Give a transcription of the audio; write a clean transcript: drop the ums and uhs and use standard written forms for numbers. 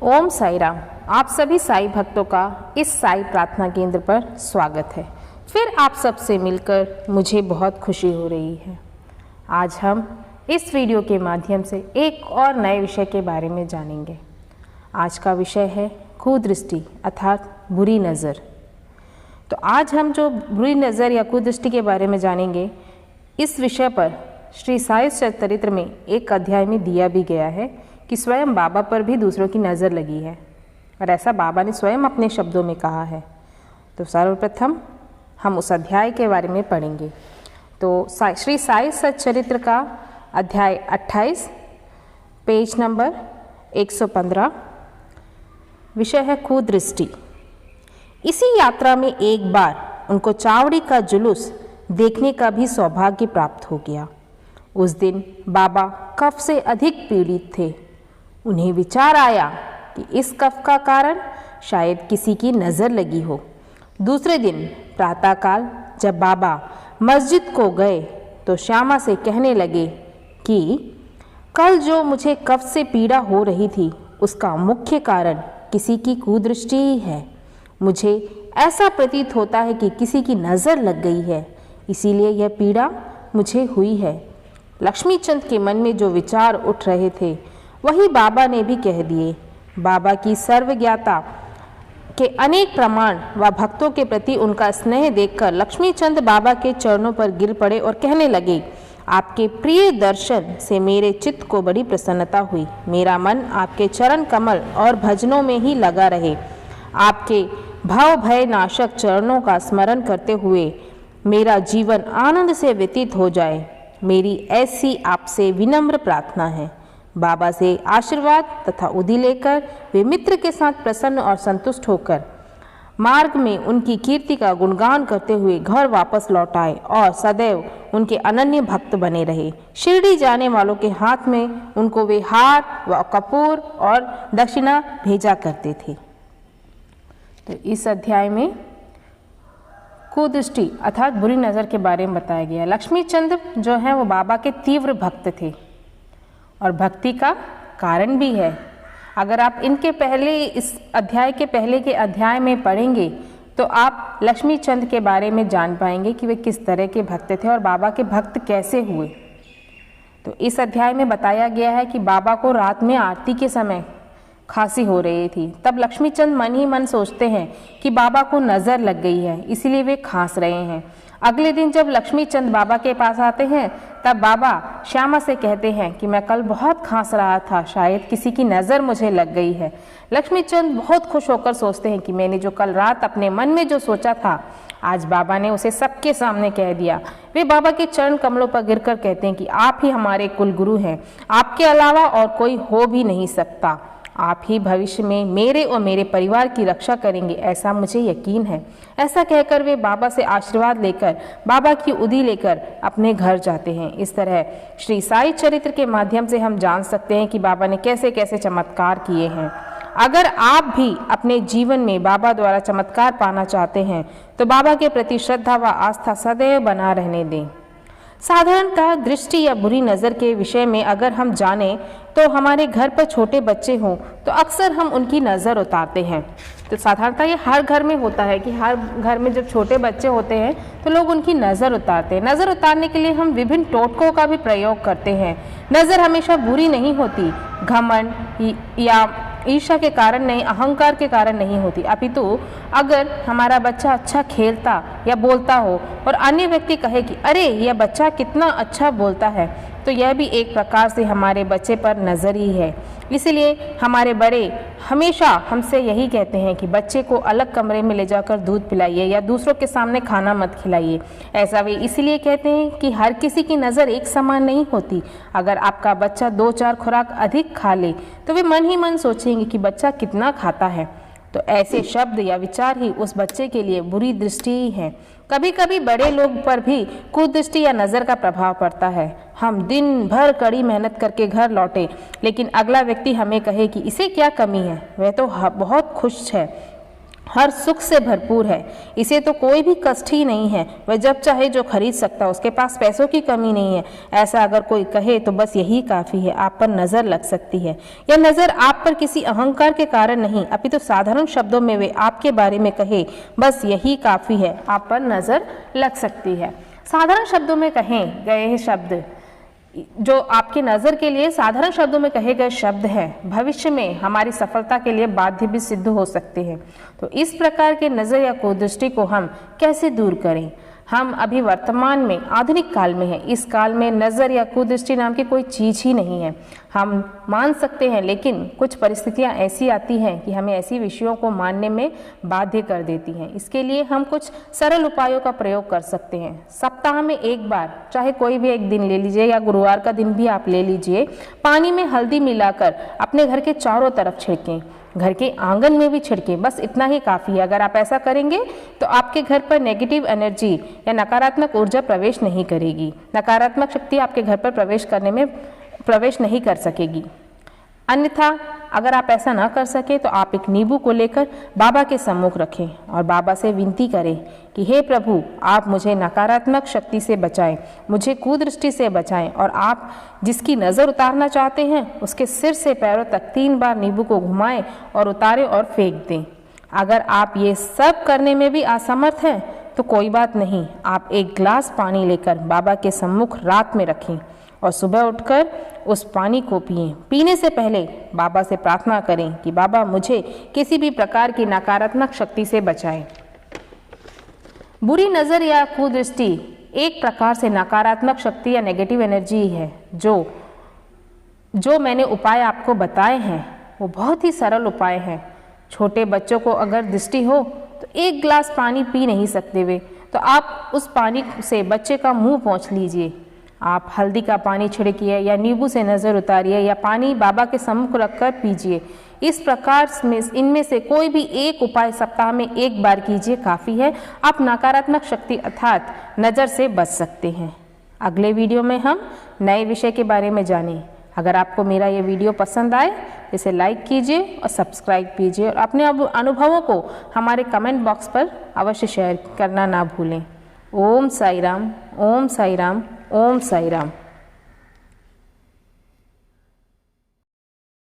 ओम साई राम। आप सभी साई भक्तों का इस साई प्रार्थना केंद्र पर स्वागत है। फिर आप सबसे मिलकर मुझे बहुत खुशी हो रही है। आज हम इस वीडियो के माध्यम से एक और नए विषय के बारे में जानेंगे। आज का विषय है कुदृष्टि अर्थात बुरी नज़र। तो आज हम जो बुरी नज़र या कुदृष्टि के बारे में जानेंगे, इस विषय पर श्री साई चरित्र में एक अध्याय में दिया भी गया है कि स्वयं बाबा पर भी दूसरों की नज़र लगी है, और ऐसा बाबा ने स्वयं अपने शब्दों में कहा है। तो सर्वप्रथम हम उस अध्याय के बारे में पढ़ेंगे। तो श्री साई सच्चरित्र का अध्याय 28, पेज नंबर 115, विषय है कुदृष्टि। इसी यात्रा में एक बार उनको चावड़ी का जुलूस देखने का भी सौभाग्य प्राप्त हो गया। उस दिन बाबा कफ से अधिक पीड़ित थे। उन्हें विचार आया कि इस कफ का कारण शायद किसी की नज़र लगी हो। दूसरे दिन प्रातःकाल जब बाबा मस्जिद को गए तो श्यामा से कहने लगे कि कल जो मुझे कफ से पीड़ा हो रही थी उसका मुख्य कारण किसी की कुदृष्टि ही है। मुझे ऐसा प्रतीत होता है कि किसी की नज़र लग गई है, इसीलिए यह पीड़ा मुझे हुई है। लक्ष्मीचंद के मन में जो विचार उठ रहे थे वही बाबा ने भी कह दिए। बाबा की सर्वज्ञता के अनेक प्रमाण व भक्तों के प्रति उनका स्नेह देखकर लक्ष्मीचंद बाबा के चरणों पर गिर पड़े और कहने लगे, आपके प्रिय दर्शन से मेरे चित्त को बड़ी प्रसन्नता हुई। मेरा मन आपके चरण कमल और भजनों में ही लगा रहे। आपके भाव भय नाशक चरणों का स्मरण करते हुए मेरा जीवन आनंद से व्यतीत हो जाए, मेरी ऐसी आपसे विनम्र प्रार्थना है। बाबा से आशीर्वाद तथा उदी लेकर वे मित्र के साथ प्रसन्न और संतुष्ट होकर मार्ग में उनकी कीर्ति का गुणगान करते हुए घर वापस लौट आए और सदैव उनके अनन्य भक्त बने रहे। शिरडी जाने वालों के हाथ में उनको वे हार व कपूर और दक्षिणा भेजा करते थे। तो इस अध्याय में कुदृष्टि अर्थात बुरी नज़र के बारे में बताया गया। लक्ष्मीचंद जो है वो बाबा के तीव्र भक्त थे और भक्ति का कारण भी है। अगर आप इनके पहले इस अध्याय के पहले के अध्याय में पढ़ेंगे तो आप लक्ष्मीचंद के बारे में जान पाएंगे कि वे किस तरह के भक्त थे और बाबा के भक्त कैसे हुए। तो इस अध्याय में बताया गया है कि बाबा को रात में आरती के समय खांसी हो रही थी। तब लक्ष्मीचंद मन ही मन सोचते हैं कि बाबा को नज़र लग गई है, इसीलिए वे खांस रहे हैं। अगले दिन जब लक्ष्मीचंद बाबा के पास आते हैं तब बाबा श्यामा से कहते हैं कि मैं कल बहुत खांस रहा था, शायद किसी की नज़र मुझे लग गई है। लक्ष्मीचंद बहुत खुश होकर सोचते हैं कि मैंने जो कल रात अपने मन में जो सोचा था आज बाबा ने उसे सबके सामने कह दिया। वे बाबा के चरण कमलों पर गिरकर कहते हैं कि आप ही हमारे कुल गुरु हैं, आपके अलावा और कोई हो भी नहीं सकता। आप ही भविष्य में मेरे और मेरे परिवार की रक्षा करेंगे, ऐसा मुझे यकीन है। ऐसा कहकर वे बाबा से आशीर्वाद लेकर बाबा की उदी लेकर अपने घर जाते हैं। इस तरह श्री साई चरित्र के माध्यम से हम जान सकते हैं कि बाबा ने कैसे कैसे चमत्कार किए हैं। अगर आप भी अपने जीवन में बाबा द्वारा चमत्कार पाना चाहते हैं तो बाबा के प्रति श्रद्धा व आस्था सदैव बना रहने दें। साधारणतः दृष्टि या बुरी नज़र के विषय में अगर हम जानें तो हमारे घर पर छोटे बच्चे हों तो अक्सर हम उनकी नज़र उतारते हैं। तो साधारणतः ये हर घर में होता है कि हर घर में जब छोटे बच्चे होते हैं तो लोग उनकी नज़र उतारते हैं। नज़र उतारने के लिए हम विभिन्न टोटकों का भी प्रयोग करते हैं। नज़र हमेशा बुरी नहीं होती, घमंड या ईर्ष्या के कारण नहीं, अहंकार के कारण नहीं होती, अपितु अगर हमारा बच्चा अच्छा खेलता या बोलता हो और अन्य व्यक्ति कहे कि अरे यह बच्चा कितना अच्छा बोलता है, तो यह भी एक प्रकार से हमारे बच्चे पर नज़र ही है। इसलिए हमारे बड़े हमेशा हमसे यही कहते हैं कि बच्चे को अलग कमरे में ले जाकर दूध पिलाइए या दूसरों के सामने खाना मत खिलाइए। ऐसा वे इसलिए कहते हैं कि हर किसी की नज़र एक समान नहीं होती। अगर आपका बच्चा 2-4 खुराक अधिक खा ले तो वे मन ही मन सोचेंगे कि बच्चा कितना खाता है। तो ऐसे शब्द या विचार ही उस बच्चे के लिए बुरी दृष्टि ही है। कभी कभी बड़े लोग पर भी कुदृष्टि या नज़र का प्रभाव पड़ता है। हम दिन भर कड़ी मेहनत करके घर लौटे लेकिन अगला व्यक्ति हमें कहे कि इसे क्या कमी है, वह तो बहुत खुश है, हर सुख से भरपूर है, इसे तो कोई भी कष्ट ही नहीं है, वह जब चाहे जो खरीद सकता, उसके पास पैसों की कमी नहीं है। ऐसा अगर कोई कहे तो बस यही काफ़ी है, आप पर नज़र लग सकती है। यह नज़र आप पर किसी अहंकार के कारण नहीं, अपितु तो साधारण शब्दों में वे आपके बारे में कहे, बस यही काफ़ी है, आप पर नज़र लग सकती है। साधारण शब्दों में कहें गए शब्द, जो आपकी नज़र के लिए साधारण शब्दों में कहे गए शब्द हैं, भविष्य में हमारी सफलता के लिए बाध्य भी सिद्ध हो सकते हैं। तो इस प्रकार के नज़र या कुदृष्टि को हम कैसे दूर करें? हम अभी वर्तमान में आधुनिक काल में हैं। इस काल में नज़र या कुदृष्टि नाम की कोई चीज़ ही नहीं है। हम मान सकते हैं, लेकिन कुछ परिस्थितियां ऐसी आती हैं कि हमें ऐसी विषयों को मानने में बाध्य कर देती हैं। इसके लिए हम कुछ सरल उपायों का प्रयोग कर सकते हैं। सप्ताह में एक बार, चाहे कोई भी एक दिन ले लीजिए या गुरुवार का दिन भी आप ले लीजिए, पानी में हल्दी मिलाकर अपने घर के चारों तरफ छिड़कें, घर के आंगन में भी छिड़कें, बस इतना ही काफ़ी है। अगर आप ऐसा करेंगे तो आपके घर पर नेगेटिव एनर्जी या नकारात्मक ऊर्जा प्रवेश नहीं करेगी, नकारात्मक शक्ति आपके घर पर प्रवेश नहीं कर सकेगी। अन्यथा अगर आप ऐसा ना कर सके तो आप एक नींबू को लेकर बाबा के सम्मुख रखें और बाबा से विनती करें कि हे प्रभु, आप मुझे नकारात्मक शक्ति से बचाएं, मुझे कुदृष्टि से बचाएं, और आप जिसकी नज़र उतारना चाहते हैं उसके सिर से पैरों तक 3 बार नींबू को घुमाएं और उतारें और फेंक दें। अगर आप ये सब करने में भी असमर्थ हैं तो कोई बात नहीं, आप एक गिलास पानी लेकर बाबा के सम्मुख रात में रखें और सुबह उठकर उस पानी को पिएं। पीने से पहले बाबा से प्रार्थना करें कि बाबा मुझे किसी भी प्रकार की नकारात्मक शक्ति से बचाएं। बुरी नज़र या कुदृष्टि एक प्रकार से नकारात्मक शक्ति या नेगेटिव एनर्जी है। जो मैंने उपाय आपको बताए हैं वो बहुत ही सरल उपाय हैं। छोटे बच्चों को अगर दृष्टि हो तो 1 गिलास पानी पी नहीं सकते वे, तो आप उस पानी से बच्चे का मुंह पोंछ लीजिए। आप हल्दी का पानी छिड़किए या नींबू से नज़र उतारिए या पानी बाबा के सम्मुख रखकर पीजिए। इस प्रकार में इनमें से कोई भी एक उपाय सप्ताह में 1 बार कीजिए, काफ़ी है। आप नकारात्मक शक्ति अर्थात नज़र से बच सकते हैं। अगले वीडियो में हम नए विषय के बारे में जानें। अगर आपको मेरा ये वीडियो पसंद आए तो इसे लाइक कीजिए और सब्सक्राइब कीजिए, और अपने अनुभवों को हमारे कमेंट बॉक्स पर अवश्य शेयर करना ना भूलें। ओम साई राम, ओम साई राम, ओम साई राम।